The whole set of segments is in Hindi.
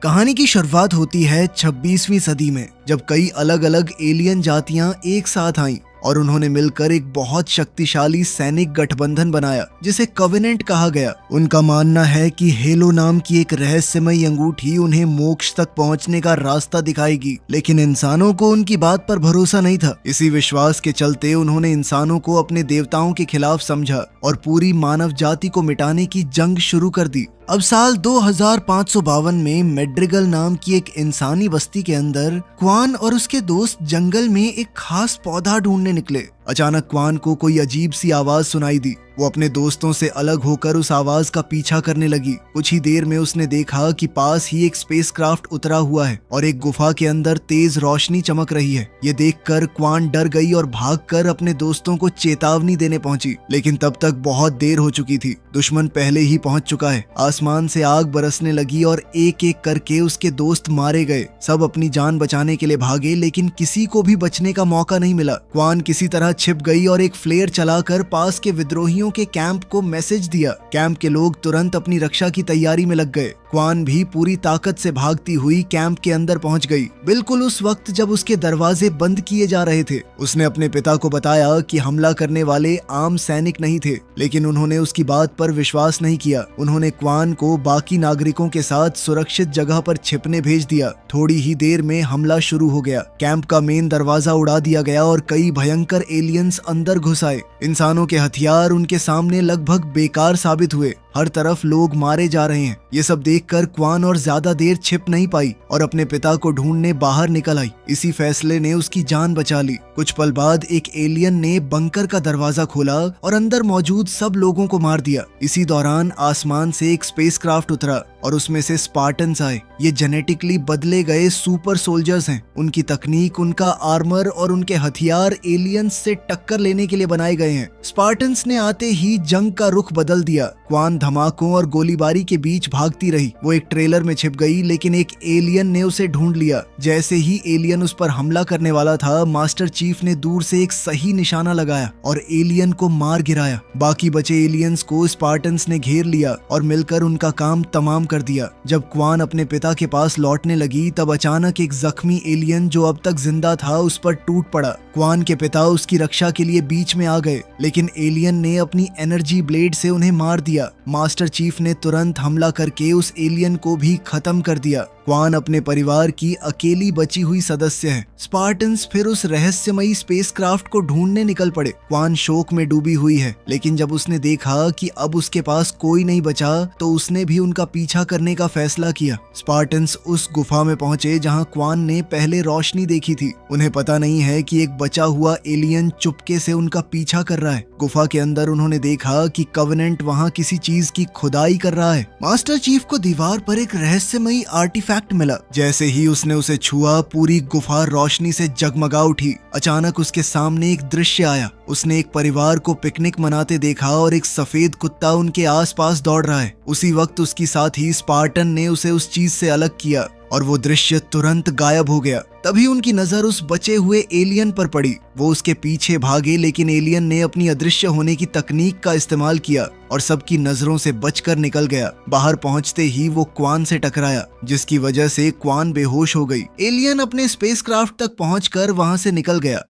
कहानी की शुरुआत होती है 26वीं सदी में, जब कई अलग अलग एलियन जातियां एक साथ आईं और उन्होंने मिलकर एक बहुत शक्तिशाली सैनिक गठबंधन बनाया जिसे कवेनेंट कहा गया। उनका मानना है कि हेलो नाम की एक रहस्यमयी अंगूठी उन्हें मोक्ष तक पहुंचने का रास्ता दिखाएगी, लेकिन इंसानों को उनकी बात पर भरोसा नहीं था। इसी विश्वास के चलते उन्होंने इंसानों को अपने देवताओं के खिलाफ समझा और पूरी मानव जाति को मिटाने की जंग शुरू कर दी। अब साल 2552 में मेड्रिगल नाम की एक इंसानी बस्ती के अंदर क्वान और उसके दोस्त जंगल में एक खास पौधा ढूंढने निकले। अचानक क्वान को कोई अजीब सी आवाज सुनाई दी। वो अपने दोस्तों से अलग होकर उस आवाज का पीछा करने लगी। कुछ ही देर में उसने देखा कि पास ही एक स्पेसक्राफ्ट उतरा हुआ है और एक गुफा के अंदर तेज रोशनी चमक रही है। ये देखकर क्वान डर गई और भागकर अपने दोस्तों को चेतावनी देने पहुंची, लेकिन तब तक बहुत देर हो चुकी थी। दुश्मन पहले ही पहुंच चुका है। आसमान से आग बरसने लगी और एक एक करके उसके दोस्त मारे गए। सब अपनी जान बचाने के लिए भागे, लेकिन किसी को भी बचने का मौका नहीं मिला। क्वान किसी तरह छिप गई और एक फ्लेयर चलाकर पास के विद्रोहियों के कैंप को मैसेज दिया। कैंप के लोग तुरंत अपनी रक्षा की तैयारी में लग गए। क्वान भी पूरी ताकत से भागती हुई कैंप के अंदर पहुंच गई, बिल्कुल उस वक्त जब उसके दरवाजे बंद किए जा रहे थे। उसने अपने पिता को बताया कि हमला करने वाले आम सैनिक नहीं थे, लेकिन उन्होंने उसकी बात पर विश्वास नहीं किया। उन्होंने क्वान को बाकी नागरिकों के साथ सुरक्षित जगह पर छिपने भेज दिया। थोड़ी ही देर में हमला शुरू हो गया। कैंप का मेन दरवाजा उड़ा दिया गया और कई भयंकर एलियंस अंदर घुस आए। इंसानों के हथियार उनके सामने लगभग बेकार साबित हुए। हर तरफ लोग मारे जा रहे हैं। ये सब देखकर क्वान और ज्यादा देर छिप नहीं पाई और अपने पिता को ढूंढने बाहर निकल आई। इसी फैसले ने उसकी जान बचा ली। कुछ पल बाद एक एलियन ने बंकर का दरवाजा खोला और अंदर मौजूद सब लोगों को मार दिया। इसी दौरान आसमान से एक स्पेसक्राफ्ट उतरा और उसमें से स्पार्टन्स आए। ये जेनेटिकली बदले गए सुपर सोल्जर्स हैं। उनकी तकनीक, उनका आर्मर और उनके हथियार एलियंस से टक्कर लेने के लिए बनाए गए हैं। स्पार्टन्स ने आते ही जंग का रुख बदल दिया। क्वान धमाकों और गोलीबारी के बीच भागती रही। वो एक ट्रेलर में छिप गई, लेकिन एक एलियन ने उसे ढूंढ लिया। जैसे ही एलियन उस पर हमला करने वाला था, मास्टर चीफ ने दूर से एक सही निशाना लगाया और एलियन को मार गिराया। बाकी बचे एलियंस को स्पार्टन्स ने घेर लिया और मिलकर उनका काम तमाम कर दिया। जब क्वान अपने पिता के पास लौटने लगी, तब अचानक एक जख्मी एलियन जो अब तक जिंदा था उस पर टूट पड़ा। क्वान के पिता उसकी रक्षा के लिए बीच में आ गए, लेकिन एलियन ने अपनी एनर्जी ब्लेड से उन्हें मार दिया। मास्टर चीफ ने तुरंत हमला करके उस एलियन को भी खत्म कर दिया। क्वान अपने परिवार की अकेली बची हुई सदस्य है। स्पार्टन्स फिर उस रहस्यमयी स्पेसक्राफ्ट को ढूंढने निकल पड़े। क्वान शोक में डूबी हुई है, लेकिन जब उसने देखा कि अब उसके पास कोई नहीं बचा, तो उसने भी उनका पीछा करने का फैसला किया। स्पार्टन्स उस गुफा में पहुंचे जहां क्वान ने पहले रोशनी देखी थी। उन्हें पता नहीं है कि एक बचा हुआ एलियन चुपके से उनका पीछा कर रहा है। गुफा के अंदर उन्होंने देखा कि कवेनेंट वहां किसी चीज की खुदाई कर रहा है। मास्टर चीफ को दीवार पर एक रहस्यमयी आर्टिफैक्ट मिला। जैसे ही उसने उसे छुआ, पूरी गुफा रोशनी से जगमगा उठी। अचानक उसके सामने एक दृश्य आया। उसने एक परिवार को पिकनिक मनाते देखा और एक सफेद कुत्ता उनके आसपास दौड़ रहा है। उसी वक्त उसकी साथी स्पार्टन ने उसे उस चीज से अलग किया और वो दृश्य तुरंत गायब हो गया। तभी उनकी नजर उस बचे हुए एलियन पर पड़ी। वो उसके पीछे भागे, लेकिन एलियन ने अपनी अदृश्य होने की तकनीक का इस्तेमाल किया और सबकी नजरों से बचकर निकल गया। बाहर पहुंचते ही वो क्वान से टकराया, जिसकी वजह से क्वान बेहोश हो गई। एलियन अपने स्पेसक्राफ्ट तक पहुंचकर वहां से निकल गया।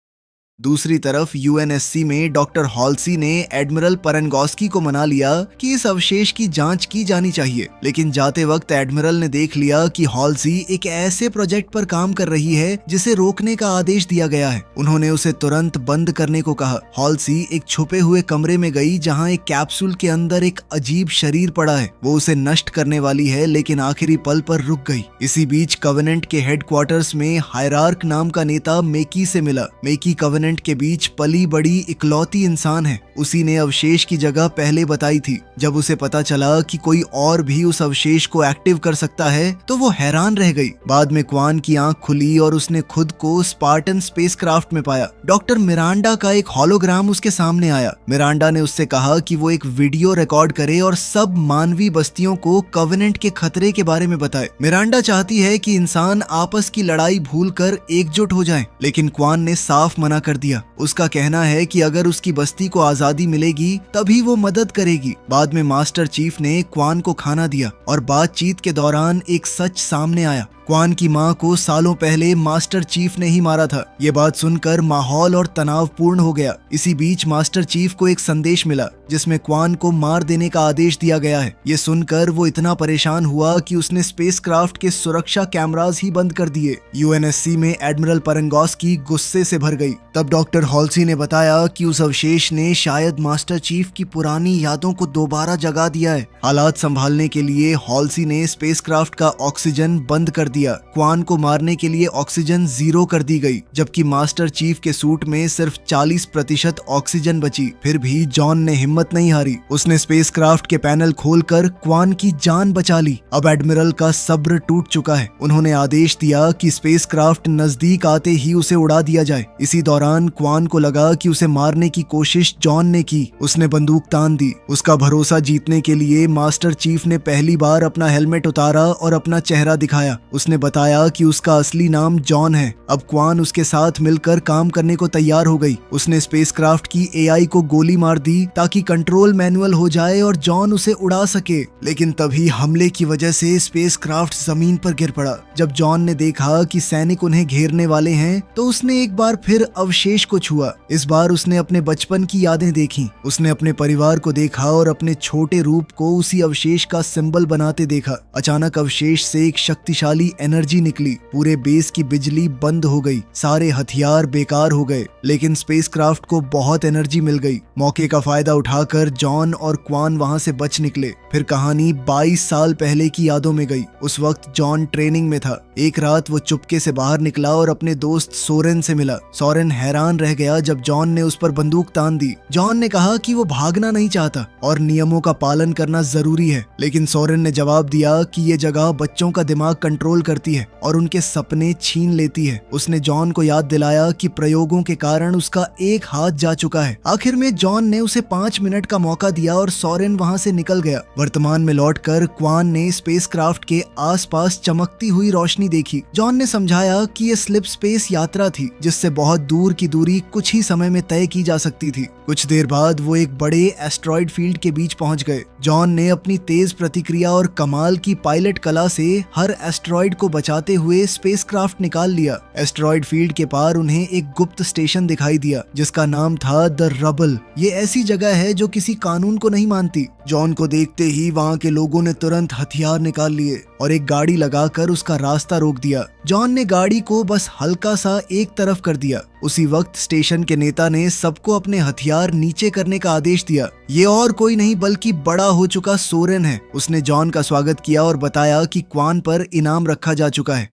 दूसरी तरफ यूएनएससी में डॉक्टर हॉल्सी ने एडमिरल परनगॉस्की को मना लिया कि इस अवशेष की जांच की जानी चाहिए, लेकिन जाते वक्त एडमिरल ने देख लिया कि हॉल्सी एक ऐसे प्रोजेक्ट पर काम कर रही है जिसे रोकने का आदेश दिया गया है। उन्होंने उसे तुरंत बंद करने को कहा। हॉल्सी एक छुपे हुए कमरे में गई जहां एक कैप्सूल के अंदर एक अजीब शरीर पड़ा है। वो उसे नष्ट करने वाली है, लेकिन आखिरी पल पर रुक गई। इसी बीच कवेनेंट के हेडक्वार्टर्स में हायरार्क नाम का नेता मेकी से मिला। मेकी कवेनेंट के बीच पली बड़ी इकलौती इंसान है। उसी ने अवशेष की जगह पहले बताई थी। जब उसे पता चला कि कोई और भी उस अवशेष को एक्टिव कर सकता है, तो वो हैरान रह गई। बाद में क्वान की आंख खुली और उसने खुद को स्पार्टन स्पेसक्राफ्ट में पाया। डॉक्टर मिरांडा का एक होलोग्राम उसके सामने आया। मिरांडा ने उससे कहा कि वो एक वीडियो रिकॉर्ड करे और सब मानवीय बस्तियों को कवेनेंट के खतरे के बारे में बताए। मिरांडा चाहती है कि इंसान आपस की लड़ाई भूलकर एकजुट हो जाएं, लेकिन क्वान ने साफ मना कर कर दिया। उसका कहना है कि अगर उसकी बस्ती को आजादी मिलेगी तभी वो मदद करेगी। बाद में मास्टर चीफ ने क्वान को खाना दिया और बातचीत के दौरान एक सच सामने आया। क्वान की मां को सालों पहले मास्टर चीफ ने ही मारा था। ये बात सुनकर माहौल और तनावपूर्ण हो गया। इसी बीच मास्टर चीफ को एक संदेश मिला जिसमें क्वान को मार देने का आदेश दिया गया है। ये सुनकर वो इतना परेशान हुआ कि उसने स्पेसक्राफ्ट के सुरक्षा कैमरास ही बंद कर दिए। यूएनएससी में एडमिरल पेरेंगोस्की गुस्से से भर गई। तब डॉक्टर हॉल्सी ने बताया कि उस अवशेष ने शायद मास्टर चीफ की पुरानी यादों को दोबारा जगा दिया है। हालात संभालने के लिए हॉल्सी ने स्पेसक्राफ्ट का ऑक्सीजन बंद कर दिया। क्वान को मारने के लिए ऑक्सीजन 0 कर दी गई, जबकि मास्टर चीफ के सूट में सिर्फ 40% ऑक्सीजन बची। फिर भी जॉन ने हिम्मत नहीं हारी। उसने स्पेसक्राफ्ट के पैनल खोलकर क्वान की जान बचा ली। अब एडमिरल का सब्र टूट चुका है। उन्होंने आदेश दिया कि स्पेसक्राफ्ट नजदीक आते ही उसे उड़ा दिया जाए। इसी दौरान क्वान को लगा कि उसे मारने की कोशिश जॉन ने की। उसने बंदूक तान दी। उसका भरोसा जीतने के लिए मास्टर चीफ ने पहली बार अपना हेलमेट उतारा और अपना चेहरा दिखाया। उसने बताया कि उसका असली नाम जॉन है। अब क्वान उसके साथ मिलकर काम करने को तैयार हो गई। उसने स्पेसक्राफ्ट की एआई को गोली मार दी ताकि कंट्रोल मैनुअल हो जाए और जॉन उसे उड़ा सके। लेकिन तभी हमले की वजह से स्पेसक्राफ्ट जमीन पर गिर पड़ा। जब जॉन ने देखा कि सैनिक उन्हें घेरने वाले हैं तो उसने एक बार फिर अवशेष को छुआ। इस बार उसने अपने बचपन की यादें देखी। उसने अपने परिवार को देखा और अपने छोटे रूप को उसी अवशेष का सिंबल बनाते देखा। अचानक अवशेष से एक शक्तिशाली एनर्जी निकली। पूरे बेस की बिजली बंद हो गई। सारे हथियार बेकार हो गए। लेकिन स्पेसक्राफ्ट को बहुत एनर्जी मिल गई। मौके का फायदा उठाकर जॉन और क्वान वहां से बच निकले। फिर कहानी 22 साल पहले की यादों में गई। उस वक्त जॉन ट्रेनिंग में था। एक रात वो चुपके से बाहर निकला और अपने दोस्त सोरेन से मिला। सोरेन हैरान रह गया जब जॉन ने उस पर बंदूक तान दी। जॉन ने कहा कि वो भागना नहीं चाहता और नियमों का पालन करना जरूरी है। लेकिन सोरेन ने जवाब दिया कि ये जगह बच्चों का दिमाग कंट्रोल करती है और उनके सपने छीन लेती है। उसने जॉन को याद दिलाया कि प्रयोगों के कारण उसका एक हाथ जा चुका है। आखिर में जॉन ने उसे 5 मिनट का मौका दिया और सोरेन वहां से निकल गया। वर्तमान में लौटकर क्वान ने स्पेसक्राफ्ट के आसपास चमकती हुई रोशनी देखी। जॉन ने समझाया कि ये स्लिप स्पेस यात्रा थी जिससे बहुत दूर की दूरी कुछ ही समय में तय की जा सकती थी। कुछ देर बाद वो एक बड़े एस्ट्रॉइड फील्ड के बीच पहुंच गए। जॉन ने अपनी तेज प्रतिक्रिया और कमाल की पायलट कला से हर एस्ट्रॉइड को बचाते हुए स्पेसक्राफ्ट निकाल लिया। एस्ट्रॉइड फील्ड के पार उन्हें एक गुप्त स्टेशन दिखाई दिया जिसका नाम था द रबल। ये ऐसी जगह है जो किसी कानून को नहीं मानती। जॉन को देखते ही वहाँ के लोगों ने तुरंत हथियार निकाल लिए और एक गाड़ी लगाकर उसका रास्ता रोक दिया। जॉन ने गाड़ी को बस हल्का सा एक तरफ कर दिया। उसी वक्त स्टेशन के नेता ने सबको अपने हथियार नीचे करने का आदेश दिया। ये और कोई नहीं बल्कि बड़ा हो चुका सोरेन है। उसने जॉन का स्वागत किया और बताया कि क्वान पर इनाम रखा जा चुका है।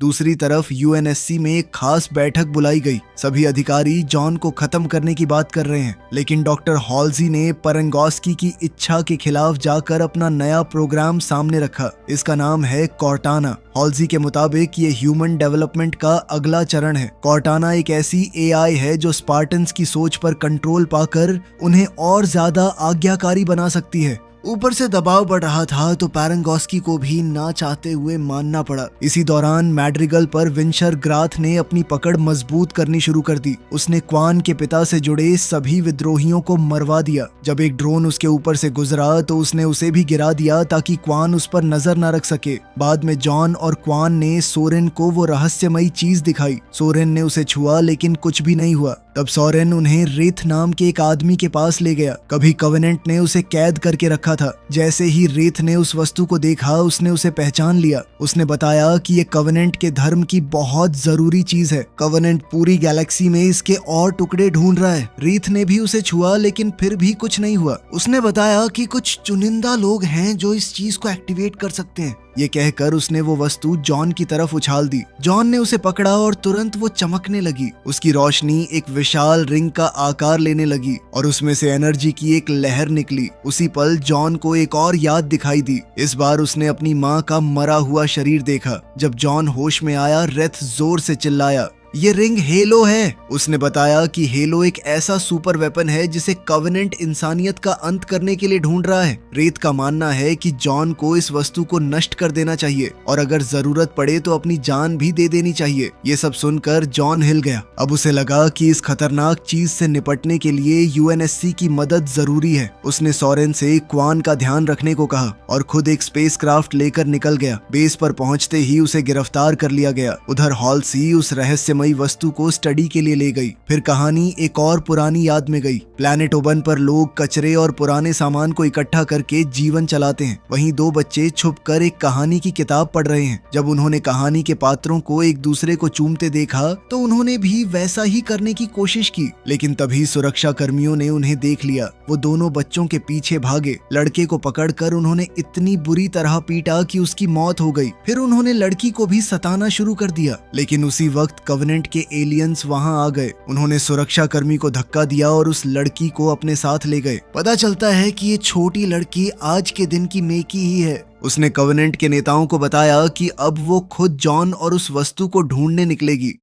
दूसरी तरफ यूएनएससी में एक खास बैठक बुलाई गई। सभी अधिकारी जॉन को खत्म करने की बात कर रहे हैं, लेकिन डॉक्टर हॉल्सी ने पेरेंगोस्की की इच्छा के खिलाफ जाकर अपना नया प्रोग्राम सामने रखा। इसका नाम है कॉर्टाना। हॉल्सी के मुताबिक ये ह्यूमन डेवलपमेंट का अगला चरण है। कॉर्टाना एक ऐसी एआई है जो स्पार्टन्स की सोच पर कंट्रोल पाकर उन्हें और ज्यादा आज्ञाकारी बना सकती है। ऊपर से दबाव बढ़ रहा था तो पेरेंगोस्की को भी ना चाहते हुए मानना पड़ा। इसी दौरान मैड्रिगल पर विंशर ग्राथ ने अपनी पकड़ मजबूत करनी शुरू कर दी। उसने क्वान के पिता से जुड़े सभी विद्रोहियों को मरवा दिया। जब एक ड्रोन उसके ऊपर से गुजरा तो उसने उसे भी गिरा दिया ताकि क्वान उस पर नजर न रख सके। बाद में जॉन और क्वान ने सोरेन को वो रहस्यमयी चीज दिखाई। सोरेन ने उसे छुआ लेकिन कुछ भी नहीं हुआ। तब सोरेन उन्हें रेथ नाम के एक आदमी के पास ले गया। कभी कवेनेंट ने उसे कैद करके रखा था। जैसे ही रेथ ने उस वस्तु को देखा उसने उसे पहचान लिया। उसने बताया कि ये कवेनेंट के धर्म की बहुत जरूरी चीज है। कवेनेंट पूरी गैलेक्सी में इसके और टुकड़े ढूंढ रहा है। रेथ ने भी उसे छुआ लेकिन फिर भी कुछ नहीं हुआ। उसने बताया कि कुछ चुनिंदा लोग हैं जो इस चीज को एक्टिवेट कर सकते हैं। ये कहकर उसने वो वस्तु जॉन की तरफ उछाल दी। जॉन ने उसे पकड़ा और तुरंत वो चमकने लगी। उसकी रोशनी एक विशाल रिंग का आकार लेने लगी और उसमें से एनर्जी की एक लहर निकली। उसी पल जॉन को एक और याद दिखाई दी। इस बार उसने अपनी माँ का मरा हुआ शरीर देखा। जब जॉन होश में आया रेथ जोर से चिल्लाया। ये रिंग हेलो है। उसने बताया कि हेलो एक ऐसा सुपर वेपन है जिसे कवेनेंट इंसानियत का अंत करने के लिए ढूंढ रहा है। रेत का मानना है कि जॉन को इस वस्तु को नष्ट कर देना चाहिए और अगर जरूरत पड़े तो अपनी जान भी दे देनी चाहिए। ये सब सुनकर जॉन हिल गया। अब उसे लगा कि इस खतरनाक चीज से निपटने के लिए यूएनएससी की मदद जरूरी है। उसने सोरेन से क्वान का ध्यान रखने को कहा और खुद एक स्पेसक्राफ्ट लेकर निकल गया। बेस पर पहुंचते ही उसे गिरफ्तार कर लिया गया। उधर हॉल्सी उस रहस्यमयी वस्तु को स्टडी के लिए ले गई। फिर कहानी एक और पुरानी याद में गई। प्लैनेट ओबन पर लोग कचरे और पुराने सामान को इकट्ठा करके जीवन चलाते हैं। वहीं दो बच्चे छुपकर एक कहानी की किताब पढ़ रहे हैं। जब उन्होंने कहानी के पात्रों को एक दूसरे को चूमते देखा तो उन्होंने भी वैसा ही करने की कोशिश की, लेकिन तभी सुरक्षा कर्मियों ने उन्हें देख लिया। वो दोनों बच्चों के पीछे भागे। लड़के को पकड़कर उन्होंने इतनी बुरी तरह पीटा कि उसकी मौत हो गई। फिर उन्होंने लड़की को भी सताना शुरू कर दिया, लेकिन उसी वक्त कवेनेंट के एलियंस वहां आ गए। उन्होंने सुरक्षा कर्मी को धक्का दिया और उस लड़की को अपने साथ ले गए। पता चलता है कि ये छोटी लड़की आज के दिन की मेकी ही है। उसने कवेनेंट के नेताओं को बताया कि अब वो खुद जॉन और उस वस्तु को ढूंढने निकलेगी।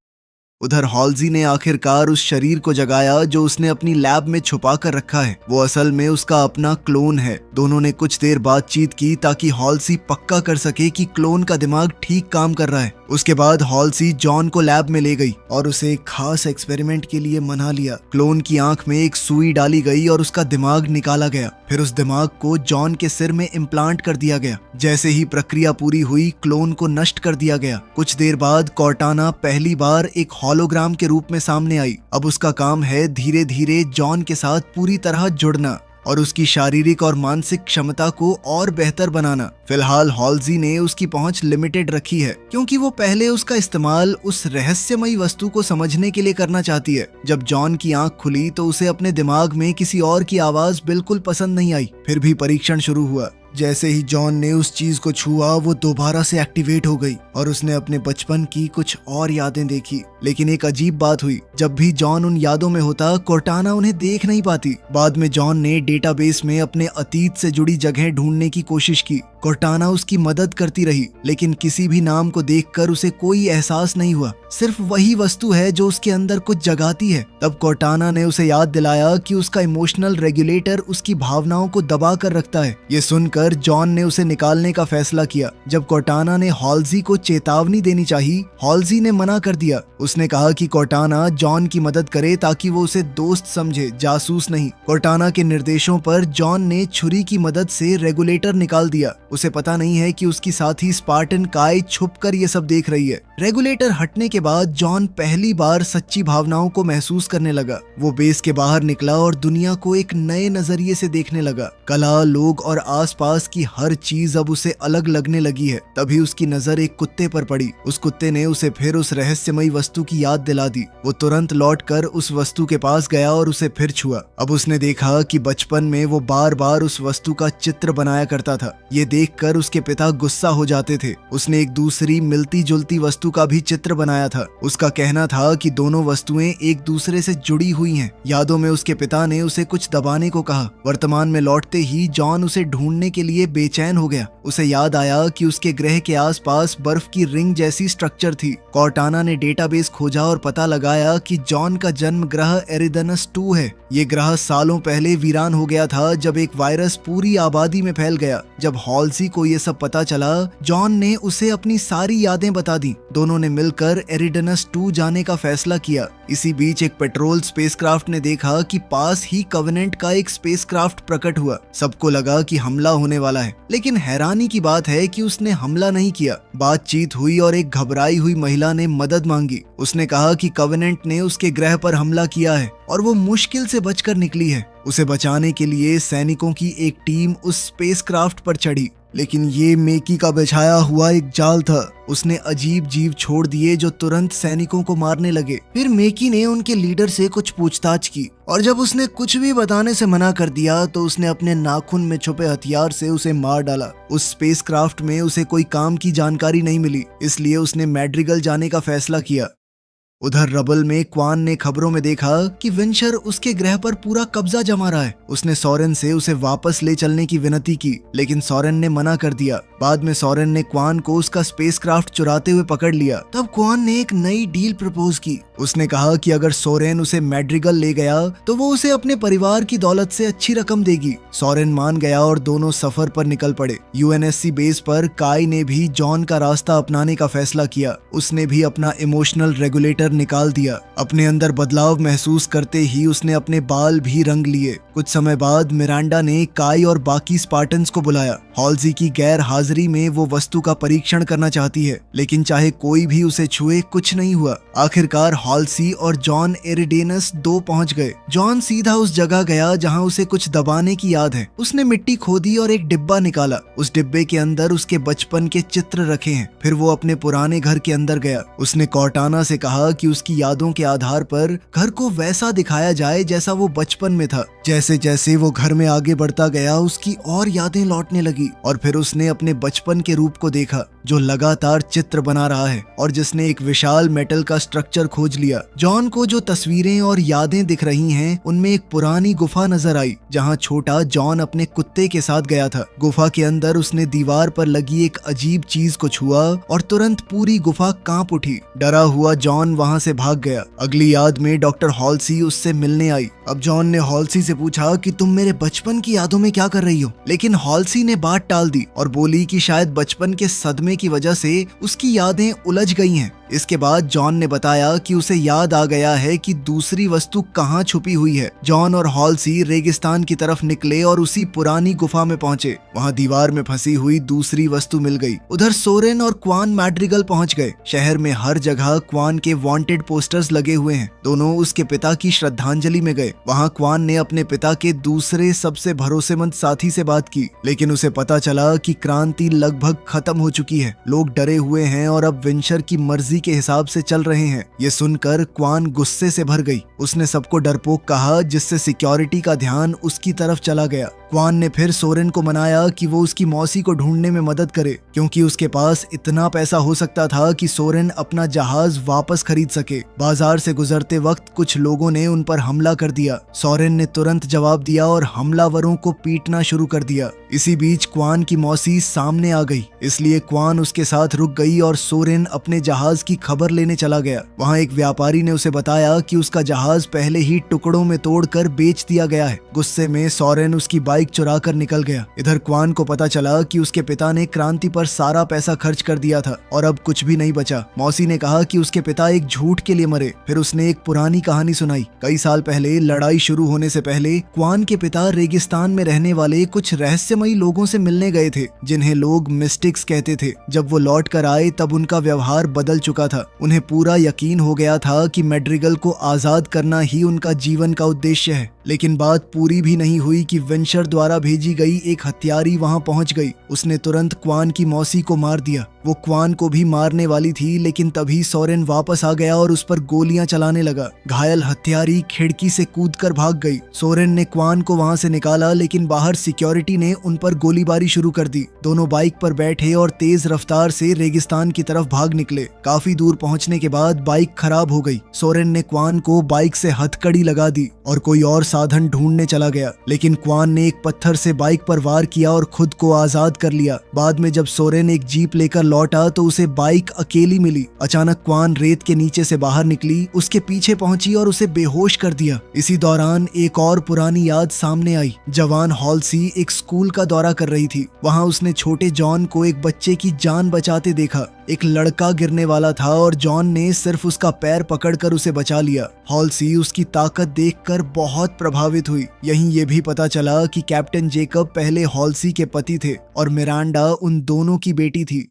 उधर हॉल्जी ने आखिरकार उस शरीर को जगाया जो उसने अपनी लैब में छुपा कर रखा है। वो असल में उसका अपना क्लोन है। दोनों ने कुछ देर बातचीत की ताकि हॉल्सी पक्का कर सके कि क्लोन का दिमाग ठीक काम कर रहा है। उसके बाद हॉल्सी जॉन को लैब में ले गई और उसे एक खास एक्सपेरिमेंट के लिए मना लिया। क्लोन की आंख में एक सुई डाली गई और उसका दिमाग निकाला गया। फिर उस दिमाग को जॉन के सिर में इम्प्लांट कर दिया गया। जैसे ही प्रक्रिया पूरी हुई, क्लोन को नष्ट कर दिया गया। कुछ देर बाद कॉर्टाना पहली बार एक हॉलोग्राम के रूप में सामने आई। अब उसका काम है धीरे धीरे जॉन के साथ पूरी तरह जुड़ना और उसकी शारीरिक और मानसिक क्षमता को और बेहतर बनाना। फिलहाल हॉल्जी ने उसकी पहुंच लिमिटेड रखी है क्योंकि वो पहले उसका इस्तेमाल उस रहस्यमयी वस्तु को समझने के लिए करना चाहती है। जब जॉन की आंख खुली तो उसे अपने दिमाग में किसी और की आवाज बिल्कुल पसंद नहीं आई। फिर भी परीक्षण शुरू हुआ। जैसे ही जॉन ने उस चीज को छुआ वो दोबारा से एक्टिवेट हो गई और उसने अपने बचपन की कुछ और यादें देखी। लेकिन एक अजीब बात हुई, जब भी जॉन उन यादों में होता कॉर्टाना उन्हें देख नहीं पाती। बाद में जॉन ने डेटाबेस में अपने अतीत से जुड़ी जगह ढूंढने की कोशिश की। कॉर्टाना उसकी मदद करती रही, लेकिन किसी भी नाम को देखकर उसे कोई एहसास नहीं हुआ। सिर्फ वही वस्तु है जो उसके अंदर कुछ जगाती है। तब कॉर्टाना ने उसे याद दिलाया कि उसका इमोशनल रेगुलेटर उसकी भावनाओं को दबा कर रखता है। ये सुनकर जॉन ने उसे निकालने का फैसला किया। जब कॉर्टाना ने हॉल्जी को चेतावनी देनी चाहिए, हॉल्जी ने मना कर दिया। उसने कहा कि कॉर्टाना जॉन की मदद करे ताकि वो उसे दोस्त समझे, जासूस नहीं। कॉर्टाना के निर्देशों पर जॉन ने छुरी की मदद से रेगुलेटर निकाल दिया। उसे पता नहीं है कि उसकी साथी स्पार्टन काई छुपकर ये सब देख रही है। रेगुलेटर हटने के बाद जॉन पहली बार सच्ची भावनाओं को महसूस करने लगा। वो बेस के बाहर निकला और दुनिया को एक नए नजरिए से देखने लगा। कला, लोग और आसपास की हर चीज अब उसे अलग लगने लगी है। तभी उसकी नजर एक कुत्ते पर पड़ी। उस कुत्ते ने उसे फिर उस रहस्यमयी वस्तु की याद दिला दी। वो तुरंत लौटकर उस वस्तु के पास गया और उसे फिर छुआ। अब उसने देखा कि बचपन में वो बार बार उस वस्तु का चित्र बनाया करता था। ये देखकर उसके पिता गुस्सा हो जाते थे। उसने एक दूसरी मिलती जुलती वस्तु का भी चित्र बनाया था। उसका कहना था कि दोनों वस्तुएं एक दूसरे से जुड़ी हुई हैं। यादों में उसके पिता ने उसे कुछ दबाने को कहा। वर्तमान में लौटते ही जॉन उसे ढूंढने के लिए बेचैन हो गया। उसे याद आया कि उसके ग्रह के आसपास बर्फ की रिंग जैसी स्ट्रक्चर थी। कॉर्टाना ने डेटाबेस खोजा और पता लगाया कि जॉन का जन्म ग्रह एरिडनस 2 है। ये ग्रह सालों पहले वीरान हो गया था जब एक वायरस पूरी आबादी में फैल गया। जब हॉल्सी को ये सब पता चला, जॉन ने उसे अपनी सारी यादें बता दी। दोनों ने मिलकर एरिडनस 2 जाने का फैसला किया। इसी बीच एक पेट्रोल स्पेसक्राफ्ट ने देखा कि पास ही कवेनेंट का एक स्पेसक्राफ्ट प्रकट हुआ। सबको लगा कि हमला होने वाला है, लेकिन हैरानी की बात है कि उसने हमला नहीं किया। बातचीत हुई और एक घबराई हुई महिला ने मदद मांगी। उसने कहा कि कवेनेंट ने उसके ग्रह पर हमला किया है और वो मुश्किल से बचकर निकली है। उसे बचाने के लिए सैनिकों की एक टीम उस स्पेसक्राफ्ट पर चढ़ी, लेकिन ये मेकी का बिछाया हुआ एक जाल था। उसने अजीब जीव छोड़ दिए जो तुरंत सैनिकों को मारने लगे। फिर मेकी ने उनके लीडर से कुछ पूछताछ की और जब उसने कुछ भी बताने से मना कर दिया तो उसने अपने नाखून में छुपे हथियार से उसे मार डाला। उस स्पेसक्राफ्ट में उसे कोई काम की जानकारी नहीं मिली, इसलिए उसने मैड्रिगल जाने का फैसला किया। उधर रबल में क्वान ने खबरों में देखा कि विंचर उसके ग्रह पर पूरा कब्जा जमा रहा है। उसने सोरेन से उसे वापस ले चलने की विनती की, लेकिन सोरेन ने मना कर दिया। बाद में सोरेन ने क्वान को उसका स्पेसक्राफ्ट चुराते हुए पकड़ लिया। तब क्वान ने एक नई डील प्रपोज की। उसने कहा कि अगर सोरेन उसे मैड्रिगल ले गया तो वो उसे अपने परिवार की दौलत से अच्छी रकम देगी। सोरेन मान गया और दोनों सफर पर निकल पड़े। यूएनएससी बेस पर काई ने भी जॉन का रास्ता अपनाने का फैसला किया। उसने भी अपना इमोशनल रेगुलेटर निकाल दिया। अपने अंदर बदलाव महसूस करते ही उसने अपने बाल भी रंग लिए। कुछ समय बाद मिरांडा ने काई और बाकी स्पार्टन्स को बुलाया। हॉल्सी की गैर हाजिरी में वो वस्तु का परीक्षण करना चाहती है, लेकिन चाहे कोई भी उसे छुए कुछ नहीं हुआ। आखिरकार हॉल्सी और जॉन एरिडेनस 2 पहुंच गए। जॉन सीधा उस जगह गया जहां उसे कुछ दबाने की याद है। उसने मिट्टी खोदी और एक डिब्बा निकाला। उस डिब्बे के अंदर उसके बचपन के चित्र रखे हैं। फिर वो अपने पुराने घर के अंदर गया। उसने कॉर्टाना से कहा कि उसकी यादों के आधार पर घर को वैसा दिखाया जाए जैसा वो बचपन में था। जैसे जैसे वो घर में आगे बढ़ता गया उसकी और यादें लौटने लगी और फिर उसने अपने बचपन के रूप को देखा जो लगातार चित्र बना रहा है और जिसने एक विशाल मेटल का स्ट्रक्चर खोज लिया। जॉन को जो तस्वीरें और यादें दिख रही हैं उनमें एक पुरानी गुफा नजर आई जहां छोटा जॉन अपने कुत्ते के साथ गया था। गुफा के अंदर उसने दीवार पर लगी एक अजीब चीज को छुआ और तुरंत पूरी गुफा कांप उठी। डरा हुआ जॉन वहां से भाग गया। अगली याद में डॉक्टर हॉल्सी उससे मिलने आई। अब जॉन ने हॉल्सी से पूछा कि तुम मेरे बचपन की यादों में क्या कर रही हो, लेकिन हॉल्सी ने बात टाल दी और बोली कि शायद बचपन के सदमे की वजह से उसकी यादें उलझ गई हैं। इसके बाद जॉन ने बताया कि उसे याद आ गया है कि दूसरी वस्तु कहाँ छुपी हुई है। जॉन और हॉल्सी रेगिस्तान की तरफ निकले और उसी पुरानी गुफा में पहुंचे। वहां दीवार में फंसी हुई दूसरी वस्तु मिल गई। उधर सोरेन और क्वान मैड्रिगल पहुंच गए। शहर में हर जगह क्वान के वांटेड पोस्टर्स लगे हुए हैं। दोनों उसके पिता की श्रद्धांजलि में गए। वहां क्वान ने अपने पिता के दूसरे सबसे भरोसेमंद साथी से बात की, लेकिन उसे पता चला कि क्रांति लगभग खत्म हो चुकी है। लोग डरे हुए हैं और अब विंचर की मर्जी के हिसाब से चल रहे हैं। ये सुनकर क्वान गुस्से से भर गई। उसने सबको डरपोक कहा, जिससे सिक्योरिटी का ध्यान उसकी तरफ चला गया। क्वान ने फिर सोरेन को मनाया कि वो उसकी मौसी को ढूंढने में मदद करे, क्योंकि उसके पास इतना पैसा हो सकता था कि सोरेन अपना जहाज वापस खरीद सके। बाजार से गुजरते वक्त कुछ लोगों ने उन पर हमला कर दिया। सोरेन ने तुरंत जवाब दिया और हमलावरों को पीटना शुरू कर दिया। इसी बीच क्वान की मौसी सामने आ गई, इसलिए क्वान उसके साथ रुक गई और सोरेन अपने जहाज की खबर लेने चला गया। वहाँ एक व्यापारी ने उसे बताया कि उसका जहाज पहले ही टुकड़ों में तोड़कर बेच दिया गया है। गुस्से में सोरेन उसकी बाइक चुरा कर निकल गया। इधर क्वान को पता चला कि उसके पिता ने क्रांति पर सारा पैसा खर्च कर दिया था और अब कुछ भी नहीं बचा। मौसी ने कहा कि उसके पिता एक झूठ के लिए मरे। फिर उसने एक पुरानी कहानी सुनाई। कई साल पहले लड़ाई शुरू होने से पहले क्वान के पिता रेगिस्तान में रहने वाले कुछ रहस्यमयी लोगों से मिलने गए थे, जिन्हें लोग मिस्टिक्स कहते थे। जब वो लौट कर आए तब उनका व्यवहार बदल चुका था। उन्हें पूरा यकीन हो गया था कि मैड्रिगल को आजाद करना ही उनका जीवन का उद्देश्य है। लेकिन बात पूरी भी नहीं हुई कि विंचर द्वारा भेजी गई एक हत्यारी वहां पहुंच गई। उसने तुरंत क्वान की मौसी को मार दिया। वो क्वान को भी मारने वाली थी, लेकिन तभी सोरेन वापस आ गया और उस पर गोलियां चलाने लगा। घायल हत्यारी खिड़की से कूदकर भाग गई। सोरेन ने क्वान को वहां से निकाला, लेकिन बाहर सिक्योरिटी ने उन पर गोलीबारी शुरू कर दी। दोनों बाइक पर बैठे और तेज रफ्तार से रेगिस्तान की तरफ भाग निकले। काफी दूर पहुंचने के बाद बाइक खराब हो गई। सोरेन ने क्वान को बाइक से हथकड़ी लगा दी और कोई और साधन ढूंढने चला गया, लेकिन क्वान ने एक पत्थर से बाइक पर वार किया और खुद को आजाद कर लिया। बाद में जब सोरेन एक जीप लेकर लौटा तो उसे बाइक अकेली मिली। अचानक क्वान रेत के नीचे से बाहर निकली, उसके पीछे पहुंची और उसे बेहोश कर दिया। इसी दौरान एक और पुरानी याद सामने आई। जवान हॉल्सी एक स्कूल का दौरा कर रही थी। वहां उसने छोटे जॉन को एक बच्चे की जान बचाते देखा। एक लड़का गिरने वाला था और जॉन ने सिर्फ उसका पैर पकड़कर उसे बचा लिया। हॉल्सी उसकी ताकत देखकर बहुत प्रभावित हुई। यहीं ये भी पता चला कि कैप्टन जेकब पहले हॉल्सी के पति थे और मिरांडा उन दोनों की बेटी थी।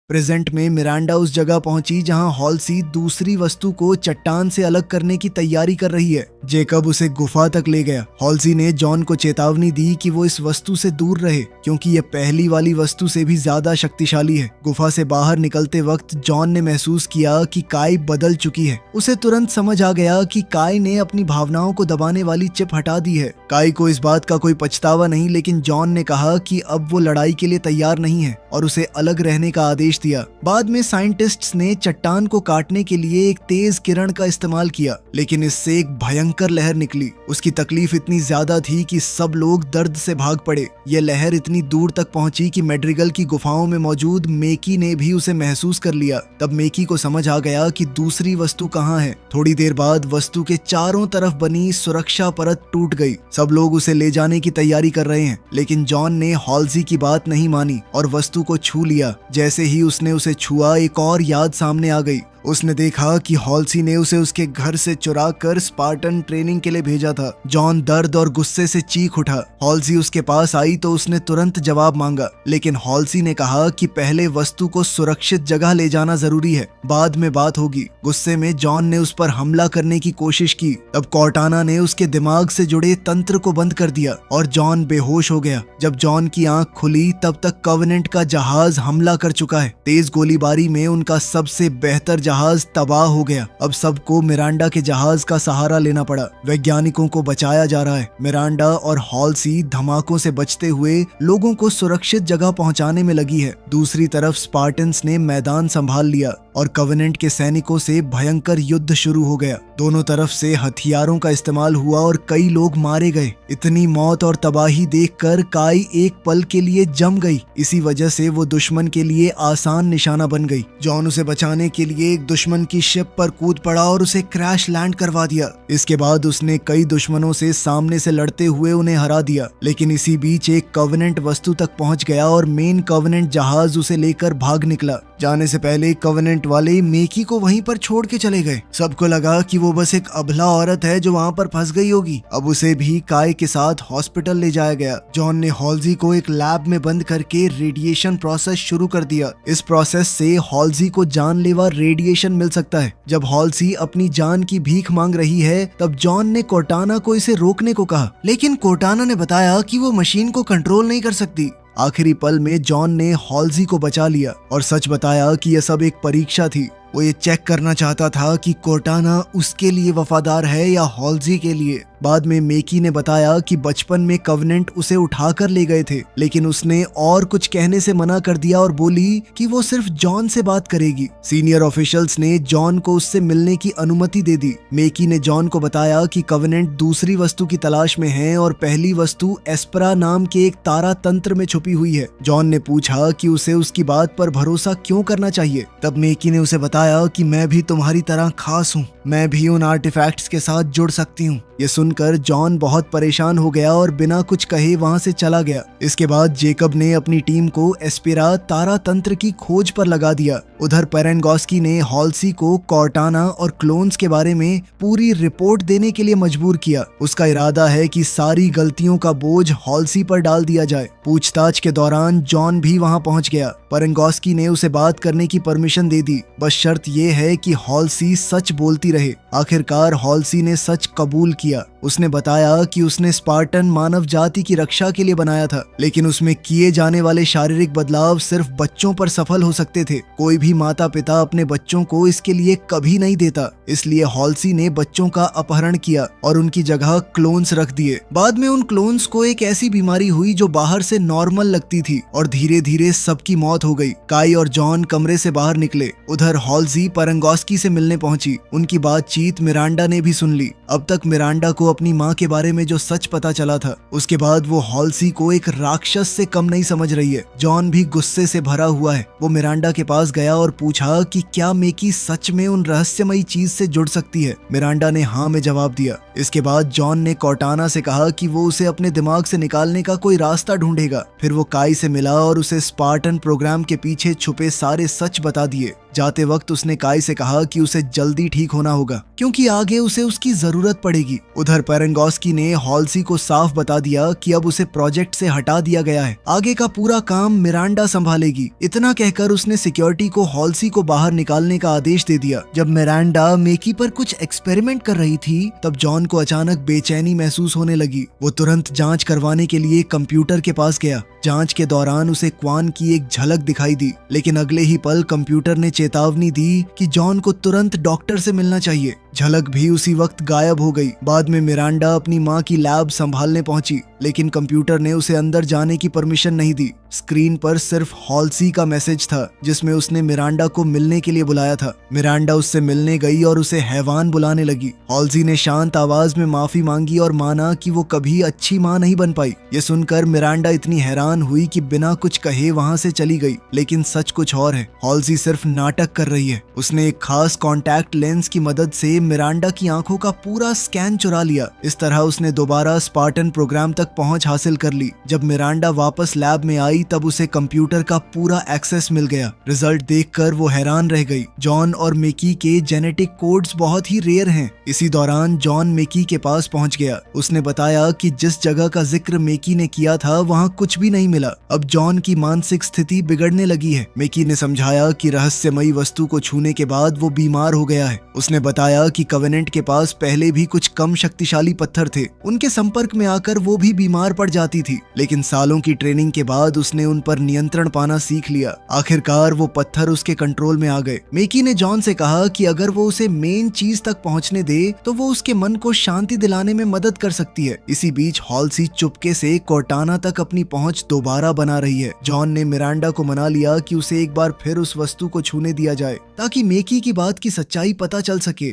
प्रेजेंट में मिरांडा उस जगह पहुंची जहां हॉल्सी दूसरी वस्तु को चट्टान से अलग करने की तैयारी कर रही है। जेकब उसे गुफा तक ले गया। हॉल्सी ने जॉन को चेतावनी दी कि वो इस वस्तु से दूर रहे, क्योंकि यह पहली वाली वस्तु से भी ज्यादा शक्तिशाली है। गुफा से बाहर निकलते वक्त जॉन ने महसूस किया कि काई बदल चुकी है। उसे तुरंत समझ आ गया कि काई ने अपनी भावनाओं को दबाने वाली चिप हटा दी है। काई को इस बात का कोई पछतावा नहीं, लेकिन जॉन ने कहा कि अब वो लड़ाई के लिए तैयार नहीं है और उसे अलग रहने का आदेश दिया। बाद में साइंटिस्ट्स ने चट्टान को काटने के लिए एक तेज किरण का इस्तेमाल किया, लेकिन इससे एक भयंकर लहर निकली। उसकी तकलीफ इतनी ज्यादा थी कि सब लोग दर्द से भाग पड़े। यह लहर इतनी दूर तक पहुंची कि मैड्रिगल की गुफाओं में मौजूद मेकी ने भी उसे महसूस कर लिया। तब मेकी को समझ आ गया कि दूसरी वस्तु कहाँ है। थोड़ी देर बाद वस्तु के चारों तरफ बनी सुरक्षा परत टूट गई। सब लोग उसे ले जाने की तैयारी कर रहे हैं, लेकिन जॉन ने हॉल्सी की बात नहीं मानी और वस्तु को छू लिया। जैसे ही उसने उसे छुआ, एक और याद सामने आ गई। उसने देखा कि हॉल्सी ने उसे उसके घर से चुरा कर स्पार्टन ट्रेनिंग के लिए भेजा था। जॉन दर्द और गुस्से से चीख उठा। हॉल्सी उसके पास आई तो उसने तुरंत जवाब मांगा, लेकिन हॉल्सी ने कहा कि पहले वस्तु को सुरक्षित जगह ले जाना जरूरी है, बाद में बात होगी। गुस्से में जॉन ने उस पर हमला करने की कोशिश की। तब कॉर्टाना ने उसके दिमाग से जुड़े तंत्र को बंद कर दिया और जॉन बेहोश हो गया। जब जॉन की आंख खुली तब तक कवेनेंट का जहाज हमला कर चुका है। तेज गोलीबारी में उनका सबसे बेहतर जहाज तबाह हो गया। अब सबको मिरांडा के जहाज का सहारा लेना पड़ा। वैज्ञानिकों को बचाया जा रहा है। मिरांडा और हॉल्सी धमाकों से बचते हुए लोगों को सुरक्षित जगह पहुंचाने में लगी है। दूसरी तरफ स्पार्टन्स ने मैदान संभाल लिया और कवेनेंट के सैनिकों से भयंकर युद्ध शुरू हो गया। दोनों तरफ से हथियारों का इस्तेमाल हुआ और कई लोग मारे गए। इतनी मौत और तबाही देखकर काई एक पल के लिए जम गई। इसी वजह से वो दुश्मन के लिए आसान निशाना बन गई। जॉन उसे बचाने के लिए एक दुश्मन की शिप पर कूद पड़ा और उसे क्रैश लैंड करवा दिया। इसके बाद उसने कई दुश्मनों से सामने से लड़ते हुए उन्हें हरा दिया, लेकिन इसी बीच एक कवेनेंट वस्तु तक पहुंच गया और मेन कवेनेंट जहाज उसे लेकर भाग निकला। जाने से पहले कवेनेंट वाले मेकी को वहीं पर छोड़ के चले गए। सबको लगा कि वो बस एक अबला औरत है जो वहाँ पर फंस गई होगी। अब उसे भी काय के साथ हॉस्पिटल ले जाया गया। जॉन ने हॉल्सी को एक लैब में बंद करके रेडिएशन प्रोसेस शुरू कर दिया। इस प्रोसेस से हॉल्सी को जानलेवा रेडिएशन मिल सकता है। जब हॉल्सी अपनी जान की भीख मांग रही है तब जॉन ने कोर्टाना को इसे रोकने को कहा, लेकिन कोर्टाना ने बताया कि वो मशीन को कंट्रोल नहीं कर सकती। आखिरी पल में जॉन ने हॉल्सी को बचा लिया और सच बताया कि यह सब एक परीक्षा थी। वो ये चेक करना चाहता था कि कोर्टाना उसके लिए वफादार है या हॉल्सी के लिए। बाद में मेकी ने बताया कि बचपन में कवेनेंट उसे उठाकर ले गए थे, लेकिन उसने और कुछ कहने से मना कर दिया और बोली कि वो सिर्फ जॉन से बात करेगी। सीनियर ऑफिशियल्स ने जॉन को उससे मिलने की अनुमति दे दी। मेकी ने जॉन को बताया कि कवेनेंट दूसरी वस्तु की तलाश में है और पहली वस्तु एस्परा नाम के एक तारा तंत्र में छुपी हुई है। जॉन ने पूछा कि उसे उसकी बात पर भरोसा क्यों करना चाहिए। तब मेकी ने उसे बताया कि मैं भी तुम्हारी तरह खास हूँ, मैं भी उन आर्टिफैक्ट्स के साथ जुड़ सकती हूँ। ये सुनकर जॉन बहुत परेशान हो गया और बिना कुछ कहे वहां से चला गया। इसके बाद जेकब ने अपनी टीम को एस्पेरा तारा तंत्र की खोज पर लगा दिया। उधर पेरेंगोस्की ने हॉल्सी को कोर्टाना और क्लोन्स के बारे में पूरी रिपोर्ट देने के लिए मजबूर किया। उसका इरादा है कि सारी गलतियों का बोझ हॉल्सी पर डाल दिया जाए। पूछताछ के दौरान जॉन भी वहां पहुंच गया। पेरेंगोस्की ने उसे बात करने की परमिशन दे दी, बस शर्त ये है कि हॉल्सी सच बोलती रहे। आखिरकार हॉल्सी ने सच कबूल किया। उसने बताया कि उसने स्पार्टन मानव जाति की रक्षा के लिए बनाया था, लेकिन उसमें किए जाने वाले शारीरिक बदलाव सिर्फ बच्चों पर सफल हो सकते थे। कोई भी माता पिता अपने बच्चों को इसके लिए कभी नहीं देता। इसलिए हॉल्सी ने बच्चों का अपहरण किया और उनकी जगह क्लोन्स रख दिए। बाद में उन क्लोन्स को एक ऐसी बीमारी हुई जो बाहर से नॉर्मल लगती थी और धीरे धीरे सबकी मौत हो गई। काई और जॉन कमरे से बाहर निकले। उधर हॉल्सी पेरेंगोस्की से मिलने पहुंची। उनकी बातचीत मिरांडा ने भी सुन ली। अब तक मिरांडा को अपनी माँ के बारे में जो सच पता चला था, उसके बाद वो हॉल्सी को एक राक्षस से कम नहीं समझ रही है। जॉन भी गुस्से से भरा हुआ है। वो मिरांडा के पास गया और पूछा कि क्या मेकी सच में उन रहस्यमयी चीज से जुड़ सकती है। मिरांडा ने हाँ में जवाब दिया। इसके बाद जॉन ने कोर्टाना से कहा कि वो उसे अपने दिमाग से निकालने का कोई रास्ता ढूंढेगा। फिर वो काई से मिला और उसे स्पार्टन प्रोग्राम के पीछे छुपे सारे सच बता दिए। जाते वक्त उसने काई से कहा कि उसे जल्दी ठीक होना होगा क्योंकि आगे उसे उसकी जरूरत पड़ेगी। उधर पेरेंगोस्की ने हॉल्सी को साफ बता दिया कि अब उसे प्रोजेक्ट से हटा दिया गया है। आगे का पूरा काम मिरांडा संभालेगी। इतना कहकर उसने सिक्योरिटी को हॉल्सी को बाहर निकालने का आदेश दे दिया। जब मिरांडा मेकी पर कुछ एक्सपेरिमेंट कर रही थी तब जॉन को अचानक बेचैनी महसूस होने लगी। वो तुरंत जांच करवाने के लिए कंप्यूटर के पास गया। जांच के दौरान उसे क्वान की एक झलक दिखाई दी, लेकिन अगले ही पल कंप्यूटर ने चेतावनी दी कि जॉन को तुरंत डॉक्टर से मिलना चाहिए। झलक भी उसी वक्त गायब हो गई। बाद में मिरांडा अपनी माँ की लैब संभालने पहुंची, लेकिन कंप्यूटर ने उसे अंदर जाने की परमिशन नहीं दी। स्क्रीन पर सिर्फ हॉल्सी का मैसेज था जिसमें उसने मिरांडा को मिलने के लिए बुलाया था। मिरांडा उससे मिलने गई और उसे हैवान बुलाने लगी। हॉल्सी ने शांत आवाज में माफी मांगी और माना कि वो कभी अच्छी माँ नहीं बन पाई। ये सुनकर मिरांडा इतनी हैरान हुई कि बिना कुछ कहे वहां से चली गई। लेकिन सच कुछ और है, हॉल्सी सिर्फ नाटक कर रही है। उसने एक खास कॉन्टैक्ट लेंस की मदद से मिरांडा की आंखों का पूरा स्कैन चुरा लिया। इस तरह उसने दोबारा स्पार्टन प्रोग्राम तक पहुंच हासिल कर ली। जब मिरांडा वापस लैब में आई तब उसे कंप्यूटर का पूरा एक्सेस मिल गया। रिजल्ट देखकर वो हैरान रह गई। जॉन और मिकी के जेनेटिक कोड्स बहुत ही रेयर हैं। इसी दौरान जॉन मिकी के पास पहुंच गया। उसने बताया कि जिस जगह का जिक्र मिकी ने किया था वहां कुछ भी नहीं मिला। अब जॉन की मानसिक स्थिति बिगड़ने लगी है। मिकी ने समझाया कि रहस्यमयी वस्तु को छूने के बाद वो बीमार हो गया है। उसने बताया कि कवेनेंट के पास पहले भी कुछ कम शक्तिशाली पत्थर थे, उनके संपर्क में आकर वो भी बीमार पड़ जाती थी, लेकिन सालों की ट्रेनिंग के बाद उसने उन पर नियंत्रण पाना सीख लिया। आखिरकार वो पत्थर उसके कंट्रोल में आ गए। मिकी ने जॉन से कहा कि अगर वो उसे मेन चीज तक पहुंचने दे तो वो उसके मन को शांति दिलाने में मदद कर सकती है। इसी बीच हॉल्सी चुपके से कोर्टाना तक अपनी पहुंच दोबारा बना रही है। जॉन ने मिरांडा को मना लिया कि उसे एक बार फिर उस वस्तु को छूने दिया जाए ताकि मिकी की बात की सच्चाई पता चल सके।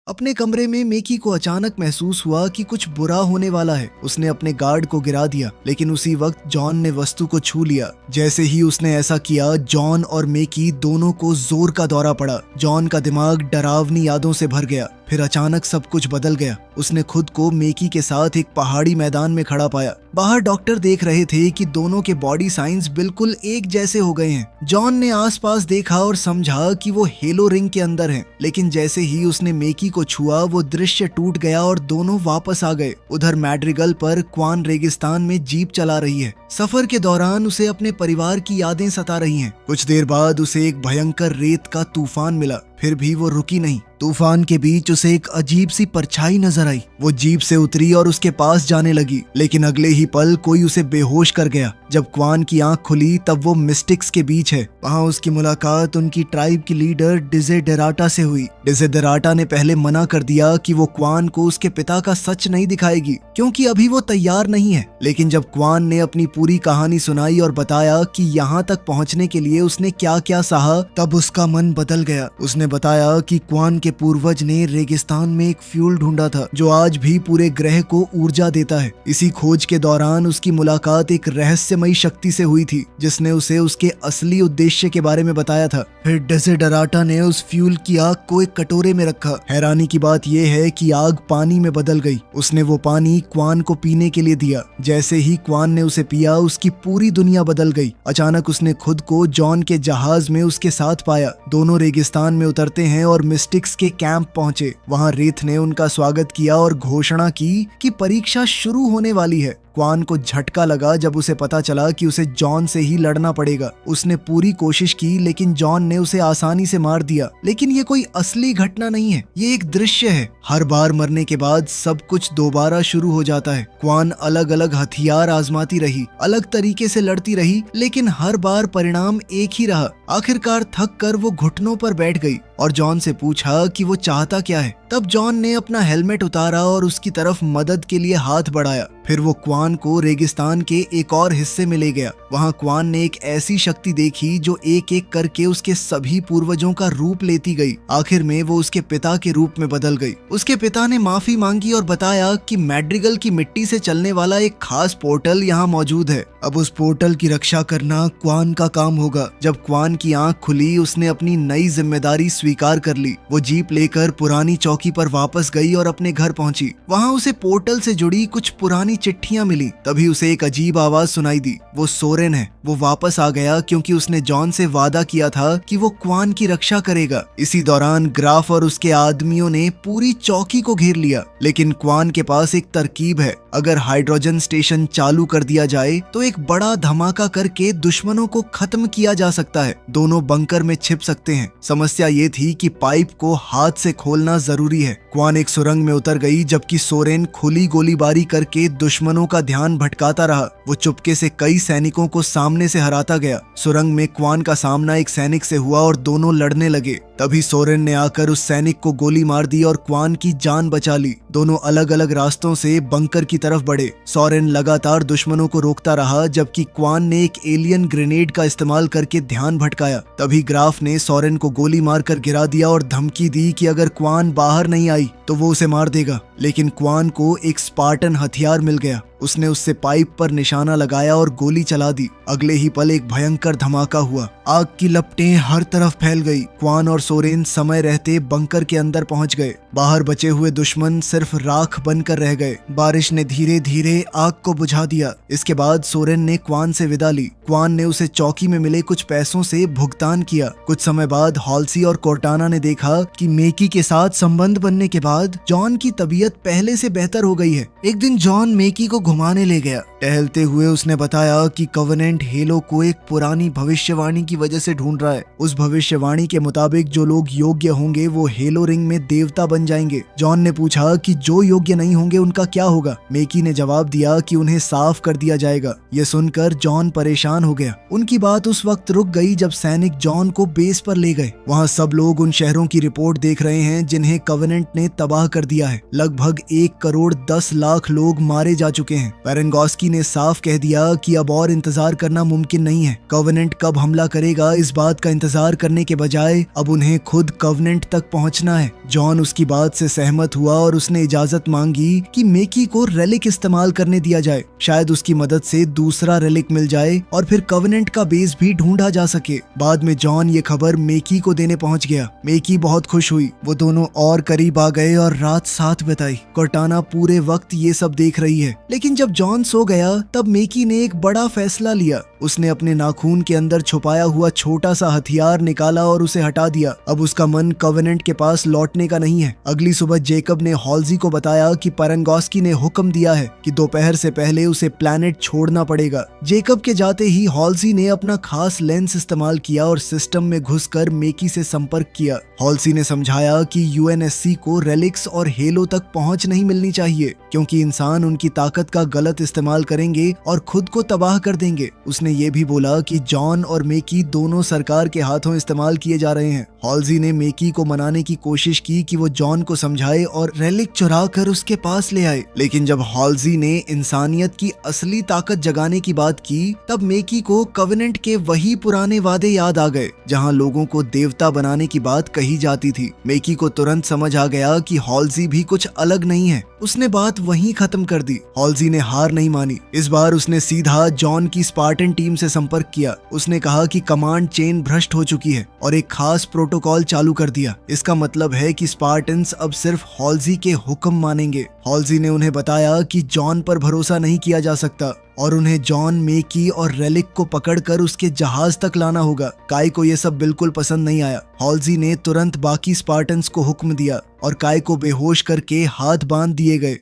अपने कमरे में मिकी को अचानक महसूस हुआ कि कुछ बुरा होने वाला है। उसने अपने गार्ड को गिरा दिया, लेकिन उसी वक्त जॉन ने वस्तु को छू लिया। जैसे ही उसने ऐसा किया, जॉन और मिकी दोनों को जोर का दौरा पड़ा। जॉन का दिमाग डरावनी यादों से भर गया। फिर अचानक सब कुछ बदल गया। उसने खुद को मिकी के साथ एक पहाड़ी मैदान में खड़ा पाया। बाहर डॉक्टर देख रहे थे कि दोनों के बॉडी साइंस बिल्कुल एक जैसे हो गए हैं। जॉन ने आसपास देखा और समझा कि वो हेलो रिंग के अंदर हैं, लेकिन जैसे ही उसने मिकी को छुआ वो दृश्य टूट गया और दोनों वापस आ गए। उधर मैड्रिगल पर क्वान रेगिस्तान में जीप चला रही है। सफर के दौरान उसे अपने परिवार की यादें सता रही हैं। कुछ देर बाद उसे एक भयंकर रेत का तूफान मिला, फिर भी वो रुकी नहीं। तूफान के बीच उसे एक अजीब सी परछाई नजर आई। वो जीप से उतरी और उसके पास जाने लगी, लेकिन अगले ही पल कोई उसे बेहोश कर गया। जब क्वान की आंख खुली तब वो मिस्टिक्स के बीच है। वहाँ उसकी मुलाकात उनकी ट्राइब की लीडर डिजेडेराटा से हुई। डिजेडेराटा ने पहले मना कर दिया कि वो क्वान को उसके पिता का सच नहीं दिखाएगी, क्योंकि अभी वो तैयार नहीं है। लेकिन जब क्वान ने अपनी पूरी कहानी सुनाई और बताया कि यहाँ तक पहुँचने के लिए उसने क्या क्या सहा, तब उसका मन बदल गया। उसने बताया कि क्वान के पूर्वज ने रेगिस्तान में एक फ्यूल ढूंढा था जो आज भी पूरे ग्रह को ऊर्जा देता है। इसी खोज के दौरान उसकी मुलाकात एक रहस्यमयी शक्ति से हुई थी जिसने उसे उसके असली उद्देश्य के बारे में बताया था। फिर डिजेडेराटा ने उस फ्यूल की आग को एक कटोरे में रखा। हैरानी की बात यह है कि आग पानी में बदल गई। उसने वो पानी क्वान को पीने के लिए दिया। जैसे ही क्वान ने उसे पिया उसकी पूरी दुनिया बदल गई। अचानक उसने खुद को जॉन के जहाज में उसके साथ पाया। दोनों रेगिस्तान में उतरते हैं और मिस्टिक्स के कैंप पहुंचे। वहां रीथ ने उनका स्वागत किया और घोषणा की कि परीक्षा शुरू होने वाली है। क्वान को झटका लगा जब उसे पता चला कि उसे जॉन से ही लड़ना पड़ेगा। उसने पूरी कोशिश की, लेकिन जॉन ने उसे आसानी से मार दिया। लेकिन ये कोई असली घटना नहीं है, ये एक दृश्य है। हर बार मरने के बाद सब कुछ दोबारा शुरू हो जाता है। क्वान अलग अलग हथियार आजमाती रही, अलग तरीके से लड़ती रही, लेकिन हर बार परिणाम एक ही रहा। आखिरकार थक कर वो घुटनों पर बैठ गई और जॉन से पूछा कि वो चाहता क्या है। तब जॉन ने अपना हेलमेट उतारा और उसकी तरफ मदद के लिए हाथ बढ़ाया। फिर वो क्वान को रेगिस्तान के एक और हिस्से में ले गया। वहाँ क्वान ने एक ऐसी शक्ति देखी जो एक एक करके उसके सभी पूर्वजों का रूप लेती गई। आखिर में वो उसके पिता के रूप में बदल गई। उसके पिता ने माफी मांगी और बताया कि मैड्रिगल की मिट्टी से चलने वाला एक खास पोर्टल यहाँ मौजूद है। अब उस पोर्टल की रक्षा करना क्वान का काम होगा। जब क्वान की आंख खुली उसने अपनी नई जिम्मेदारी स्वीकार कर ली। वो जीप लेकर पुरानी चौकी पर वापस गई और अपने घर पहुंची। वहाँ उसे पोर्टल से जुड़ी कुछ पुरानी चिट्ठियां मिली। तभी उसे एक अजीब आवाज सुनाई दी। वो सोरेन है। वो वापस आ गया क्योंकि उसने जॉन से वादा किया था कि वो क्वान की रक्षा करेगा। इसी दौरान ग्राफ और उसके आदमियों ने पूरी चौकी को घेर लिया, लेकिन क्वान के पास एक तरकीब है। अगर हाइड्रोजन स्टेशन चालू कर दिया जाए तो एक बड़ा धमाका करके दुश्मनों को खत्म किया जा सकता है। दोनों बंकर में छिप सकते हैं। समस्या ये थी कि पाइप को हाथ से खोलना जरूरी है। क्वान एक सुरंग में उतर गई जबकि सोरेन खुली गोलीबारी करके दुश्मनों का ध्यान भटकाता रहा। वो चुपके से कई सैनिकों को सामने से हराता गया। सुरंग में क्वान का सामना एक सैनिक से हुआ और दोनों लड़ने लगे। तभी सोरेन ने आकर उस सैनिक को गोली मार दी और क्वान की जान बचा ली। दोनों अलग अलग रास्तों से बंकर की तरफ बढ़े। सोरेन लगातार दुश्मनों को रोकता रहा, जबकि क्वान ने एक एलियन ग्रेनेड का इस्तेमाल करके ध्यान भटकाया। तभी ग्राफ ने सोरेन को गोली मारकर गिरा दिया और धमकी दी कि अगर क्वान बाहर नहीं आई तो वो उसे मार देगा। लेकिन क्वान को एक स्पार्टन हथियार मिल गया। उसने उससे पाइप पर निशाना लगाया और गोली चला दी। अगले ही पल एक भयंकर धमाका हुआ। आग की लपटें हर तरफ फैल गई। क्वान और सोरेन समय रहते बंकर के अंदर पहुंच गए। बाहर बचे हुए दुश्मन सिर्फ राख बनकर रह गए। बारिश ने धीरे धीरे आग को बुझा दिया। इसके बाद सोरेन ने क्वान से विदा ली। क्वान ने उसे चौकी में मिले कुछ पैसों से भुगतान किया। कुछ समय बाद हॉल्सी और कोर्टाना ने देखा कि मेकी के साथ संबंध बनने के बाद जॉन की तबीयत पहले से बेहतर हो गई है। एक दिन जॉन मेकी को घुमाने ले गया। टहलते हुए उसने बताया कि कवेनेंट हेलो को एक पुरानी भविष्यवाणी की वजह से ढूंढ रहा है। उस भविष्यवाणी के मुताबिक जो लोग योग्य होंगे वो हेलो रिंग में देवता बन जाएंगे। जॉन ने पूछा कि जो योग्य नहीं होंगे उनका क्या होगा। मेकी ने जवाब दिया कि उन्हें साफ कर दिया जाएगा। यह सुनकर जॉन परेशान हो गया। उनकी बात उस वक्त रुक गई जब सैनिक जॉन को बेस पर ले गए। वहाँ सब लोग उन शहरों की रिपोर्ट देख रहे हैं जिन्हें कवेनेंट ने तबाह कर दिया है। लगभग 1,10,00,000 लोग मारे जा चुके हैं। पेरेंगोस्की ने साफ कह दिया कि अब और इंतजार करना मुमकिन नहीं है। कवेनेंट कब हमला करेगा इस बात का इंतजार करने के बजाय अब उन्हें खुद कवेनेंट तक पहुंचना है। जॉन उसकी बात से सहमत हुआ और उसने इजाजत मांगी कि मेकी को रेलिक इस्तेमाल करने दिया जाए। शायद उसकी मदद से दूसरा रेलिक मिल जाए और फिर कवेनेंट का बेस भी ढूंढा जा सके। बाद में जॉन ये खबर मेकी को देने पहुंच गया। मेकी बहुत खुश हुई। वो दोनों और करीब आ गए और रात साथ बिताई। कोर्टाना पूरे वक्त ये सब देख रही है। लेकिन जब जॉन सो गया तब मेकी ने एक बड़ा फैसला लिया। उसने अपने नाखून के अंदर छुपाया हुआ छोटा सा हथियार निकाला और उसे हटा दिया। अब उसका मन कवेनेंट के पास लौटने का नहीं है। अगली सुबह जेकब ने हॉल्सी को बताया कि पेरेंगोस्की ने हुक्म दिया है कि दोपहर से पहले उसे प्लैनेट छोड़ना पड़ेगा। जेकब के जाते ही हॉल्सी ने अपना खास लेंस इस्तेमाल किया और सिस्टम में घुसकर मेकी से संपर्क किया। हॉल्सी ने समझाया कि यूएनएससी को रेलिक्स और हेलो तक पहुंच नहीं मिलनी चाहिए, क्योंकि इंसान उनकी ताकत का गलत इस्तेमाल करेंगे और खुद को तबाह कर देंगे। उसने ये भी बोला कि जॉन और मेकी दोनों सरकार के हाथों इस्तेमाल किए जा रहे हैं। हॉल्सी ने मेकी को मनाने की कोशिश की कि वो जॉन को समझाए और रेलिक चुरा कर उसके पास ले आए। लेकिन जब हॉल्सी ने इंसानियत की असली ताकत जगाने की बात की तब मेकी को कवेनेंट के वही पुराने वादे याद आ गए जहां लोगों को देवता बनाने की बात कही जाती थी। मेकी को तुरंत समझ आ गया कि हॉल्सी भी कुछ अलग नहीं है। उसने बात वहीं खत्म कर दी। हॉल्सी ने हार नहीं मानी। इस बार उसने सीधा जॉन की स्पार्टन टीम से संपर्क किया। उसने कहा कि कमांड चेन भ्रष्ट हो चुकी है और एक खास प्रोटोकॉल चालू कर दिया। इसका मतलब है कि स्पार्टन्स अब सिर्फ हॉल्सी के हुक्म मानेंगे। हॉल्सी ने उन्हें बताया कि जॉन पर भरोसा नहीं किया जा सकता और उन्हें जॉन, मेकी और रेलिक को पकड़कर उसके जहाज तक लाना होगा। काई को यह सब बिल्कुल पसंद नहीं आया। हॉल्सी ने तुरंत बाकी स्पार्टन्स को हुक्म दिया और काई को बेहोश करके हाथ बांध दिए गए।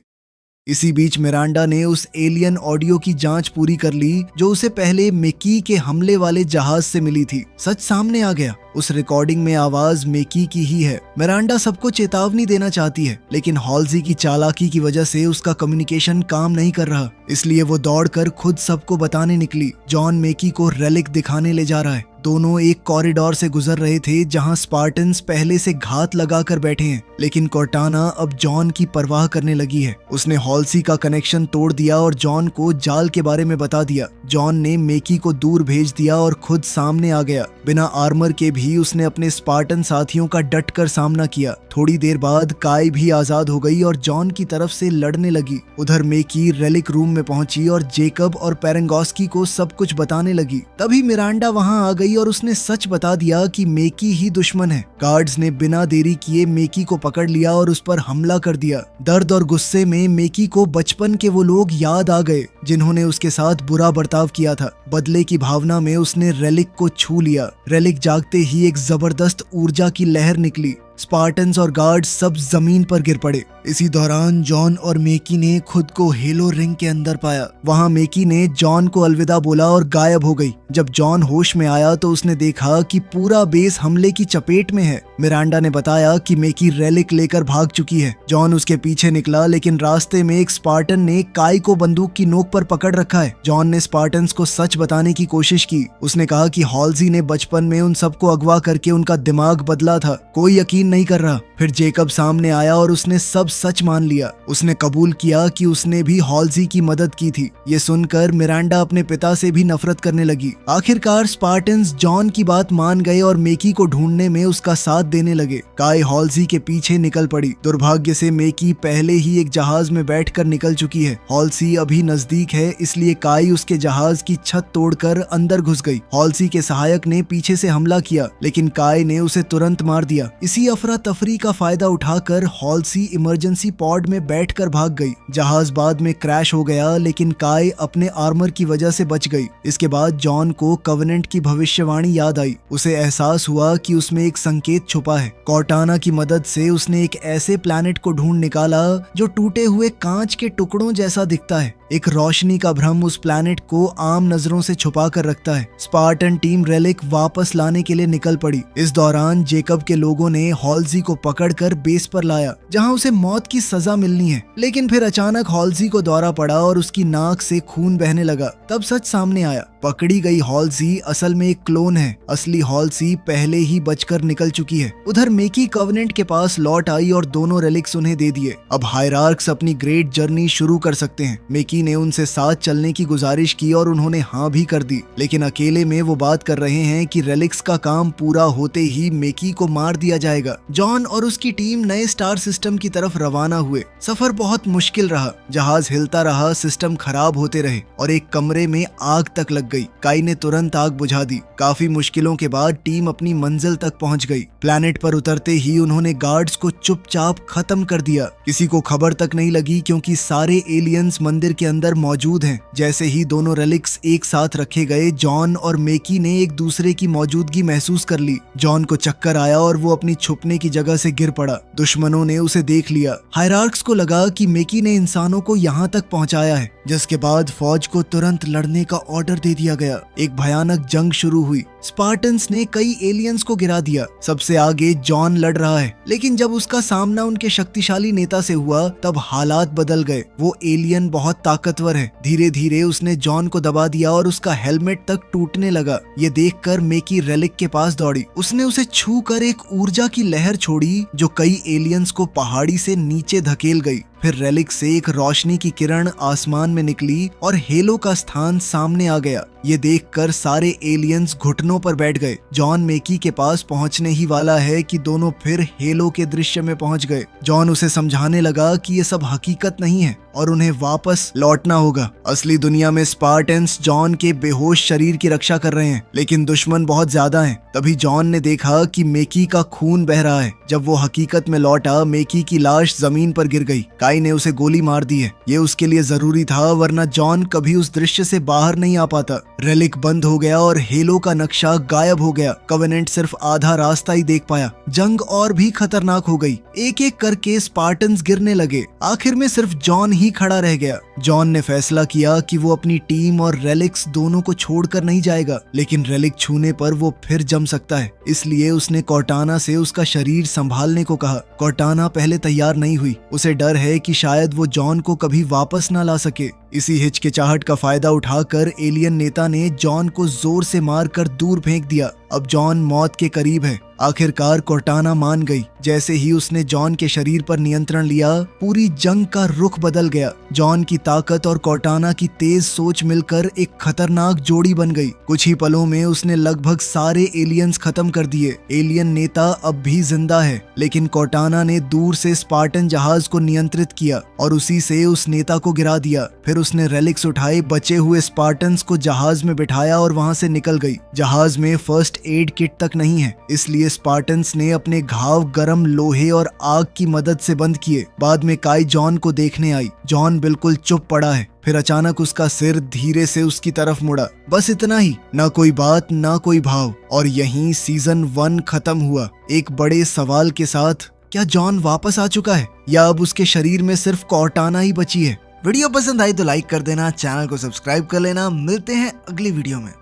इसी बीच मिरांडा ने उस एलियन ऑडियो की जांच पूरी कर ली जो उसे पहले मेकी के हमले वाले जहाज से मिली थी। सच सामने आ गया। उस रिकॉर्डिंग में आवाज मेकी की ही है। मिरांडा सबको चेतावनी देना चाहती है, लेकिन हॉल्सी की चालाकी की वजह से उसका कम्युनिकेशन काम नहीं कर रहा। इसलिए वो दौड़कर खुद सबको बताने निकली। जॉन मेकी को रेलिक दिखाने ले जा रहा है। दोनों एक कॉरिडोर से गुजर रहे थे जहां स्पार्टन्स पहले से घात लगाकर बैठे हैं, लेकिन कोर्टाना अब जॉन की परवाह करने लगी है। उसने हॉल्सी का कनेक्शन तोड़ दिया और जॉन को जाल के बारे में बता दिया। जॉन ने मेकी को दूर भेज दिया और खुद सामने आ गया। बिना आर्मर के भी उसने अपने स्पार्टन साथियों का डटकर सामना किया। थोड़ी देर बाद काई भी आजाद हो गई और जॉन की तरफ से लड़ने लगी। उधर मेकी रेलिक रूम में पहुंची और जेकब और पेरेंगोस्की को सब कुछ बताने लगी। तभी मिरांडा वहां आ गई और उसने सच बता दिया कि मेकी ही दुश्मन है। गार्ड्स ने बिना देरी किए मेकी को पकड़ लिया और उस पर हमला कर दिया। दर्द और गुस्से में मेकी को बचपन के वो लोग याद आ गए जिन्होंने उसके साथ बुरा बर्ताव किया था। बदले की भावना में उसने रेलिक को छू लिया। रेलिक जागते ही एक जबरदस्त ऊर्जा की लहर निकली। स्पार्टन्स और गार्ड्स सब जमीन पर गिर पड़े। इसी दौरान जॉन और मेकी ने खुद को हेलो रिंग के अंदर पाया। वहां मेकी ने जॉन को अलविदा बोला और गायब हो गई। जब जॉन होश में आया तो उसने देखा कि पूरा बेस हमले की चपेट में है। मिरांडा ने बताया कि मेकी रेलिक लेकर भाग चुकी है। जॉन उसके पीछे निकला, लेकिन रास्ते में एक स्पार्टन ने काई को बंदूक की नोक पर पकड़ रखा है। जॉन ने स्पार्टन्स को सच बताने की कोशिश की। उसने कहा कि हॉल्जी ने बचपन में उन सबको अगवा करके उनका दिमाग बदला था। कोई यकीन नहीं कर रहा। फिर जेकब सामने आया और उसने सब सच मान लिया। उसने कबूल किया कि उसने भी हॉल्जी की मदद की थी। ये सुनकर मिरांडा अपने पिता से भी नफरत करने लगी। आखिरकार स्पार्टन्स जॉन की बात मान गए और मेकी को ढूंढने में उसका साथ देने लगे। काई हॉल्जी के पीछे निकल पड़ी। दुर्भाग्य से मेकी पहले ही एक जहाज में बैठकर निकल चुकी है। हॉल्जी अभी नजदीक है, इसलिए काई उसके जहाज की छत तोड़कर अंदर घुस गई। हॉल्जी के सहायक ने पीछे से हमला किया, लेकिन काई ने उसे तुरंत मार दिया। इसी अफरा तफरी का फायदा उठाकर हॉल्जी इमरजेंसी पॉड में बैठकर भाग गई। जहाज बाद में क्रैश हो गया, लेकिन काई अपने आर्मर की वजह से बच गई। इसके बाद जॉन को कवेनेंट की भविष्यवाणी याद आई। उसे एहसास हुआ कि उसमें एक संकेत छुपा है। कॉर्टाना की मदद से उसने एक ऐसे प्लैनेट को ढूंढ निकाला जो टूटे हुए कांच के टुकड़ों जैसा दिखता है। एक रोशनी का भ्रम उस प्लैनेट को आम नजरों से छुपा कर रखता है। स्पार्टन टीम रेलिक वापस लाने के लिए निकल पड़ी। इस दौरान जेकब के लोगों ने हॉल्जी को पकड़कर बेस पर लाया, जहां उसे मौत की सजा मिलनी है। लेकिन फिर अचानक हॉल्जी को दौरा पड़ा और उसकी नाक से खून बहने लगा। तब सच सामने आया। पकड़ी गई हॉल्जी असल में एक क्लोन है। असली हॉल्जी पहले ही बचकर निकल चुकी है। उधर मेकी कवेनेंट के पास लौट आई और दोनों रेलिक्स उन्हें दे दिए। अब हायरार्क्स अपनी ग्रेट जर्नी शुरू कर सकते हैं। मेकी ने उनसे साथ चलने की गुजारिश की और उन्होंने हाँ भी कर दी, लेकिन अकेले में वो बात कर रहे हैं कि रेलिक्स का काम पूरा होते ही मेकी को मार दिया जाएगा। जॉन और उसकी टीम नए स्टार सिस्टम की तरफ रवाना हुए। सफर बहुत मुश्किल रहा। जहाज हिलता रहा, सिस्टम खराब होते रहे और एक कमरे में आग तक लग गई। काई ने तुरंत आग बुझा दी। काफी मुश्किलों के बाद टीम अपनी मंजिल तक पहुंच गई। प्लैनेट पर उतरते ही उन्होंने गार्ड्स को चुपचाप खत्म कर दिया। किसी को खबर तक नहीं लगी, क्योंकि सारे एलियंस मंदिर के अंदर मौजूद हैं। जैसे ही दोनों रेलिक्स एक साथ रखे गए, जॉन और मेकी ने एक दूसरे की मौजूदगी महसूस कर ली। जॉन को चक्कर आया और वो अपनी छुपने की जगह से गिर पड़ा। दुश्मनों ने उसे देख लिया। हायरार्क्स को लगा कि मेकी ने इंसानों को यहाँ तक पहुँचाया है, जिसके बाद फौज को तुरंत लड़ने का ऑर्डर दे दिया गया। एक भयानक जंग शुरू हुई। स्पार्टन्स ने कई एलियंस को गिरा दिया। सबसे आगे जॉन लड़ रहा है, लेकिन जब उसका सामना उनके शक्तिशाली नेता से हुआ तब हालात बदल गए। वो एलियन बहुत ताकतवर है। धीरे धीरे उसने जॉन को दबा दिया और उसका हेलमेट तक टूटने लगा। ये देखकर मेकी रेलिक के पास दौड़ी। उसने उसे छू कर एक ऊर्जा की लहर छोड़ी जो कई एलियंस को पहाड़ी से नीचे धकेल गई। फिर रेलिक से एक रोशनी की किरण आसमान में निकली और हेलो का स्थान सामने आ गया। ये देखकर सारे एलियंस घुटनों पर बैठ गए। जॉन मेकी के पास पहुंचने ही वाला है कि दोनों फिर हेलो के दृश्य में पहुंच गए। जॉन उसे समझाने लगा कि ये सब हकीकत नहीं है और उन्हें वापस लौटना होगा। असली दुनिया में स्पार्टन्स जॉन के बेहोश शरीर की रक्षा कर रहे हैं, लेकिन दुश्मन बहुत ज्यादा हैं। तभी जॉन ने देखा कि मेकी का खून बह रहा है। जब वो हकीकत में लौटा, मेकी की लाश जमीन पर गिर गई। काई ने उसे गोली मार दी है। ये उसके लिए जरूरी था, वरना जॉन कभी उस दृश्य से बाहर नहीं आ पाता। रेलिक बंद हो गया और हेलो का नक्शा गायब हो गया। कवेनेंट सिर्फ आधा रास्ता ही देख पाया। जंग और भी खतरनाक हो गई। एक एक करके स्पार्टन्स गिरने लगे। आखिर में सिर्फ जॉन ही खड़ा रह गया। जॉन ने फैसला किया कि वो अपनी टीम और रेलिक्स दोनों को छोड़कर नहीं जाएगा, लेकिन रेलिक छूने पर वो फिर जम सकता है। इसलिए उसने कॉर्टाना से उसका शरीर संभालने को कहा। कॉर्टाना पहले तैयार नहीं हुई। उसे डर है कि शायद वो जॉन को कभी वापस ना ला सके। इसी हिचकिचाहट का फायदा उठाकर एलियन नेता ने जॉन को जोर से मारकर दूर फेंक दिया। अब जॉन मौत के करीब है। आखिरकार कॉर्टाना मान गई। जैसे ही उसने जॉन के शरीर पर नियंत्रण लिया, पूरी जंग का रुख बदल गया। जॉन की ताकत और कॉर्टाना की तेज सोच मिलकर एक खतरनाक जोड़ी बन गई। कुछ ही पलों में उसने लगभग सारे एलियंस खत्म कर दिए। एलियन नेता अब भी जिंदा है, लेकिन कॉर्टाना ने दूर से स्पार्टन जहाज को नियंत्रित किया और उसी से उस नेता को गिरा दिया। फिर उसने रेलिक्स उठाए, बचे हुए स्पार्टन्स को जहाज में बिठाया और वहां से निकल गई। जहाज में फर्स्ट फर्स्ट एड किट तक नहीं है, इसलिए स्पार्टन्स ने अपने घाव गर्म लोहे और आग की मदद से बंद किए। बाद में काई जॉन को देखने आई। जॉन बिल्कुल चुप पड़ा है। फिर अचानक उसका सिर धीरे से उसकी तरफ मुड़ा। बस इतना ही, ना कोई बात ना कोई भाव। और यहीं सीजन 1 खत्म हुआ, एक बड़े सवाल के साथ। क्या जॉन वापस आ चुका है या अब उसके शरीर में सिर्फ कॉर्टाना ही बची है? वीडियो पसंद आई तो लाइक कर देना, चैनल को सब्सक्राइब कर लेना। मिलते हैं अगली वीडियो में।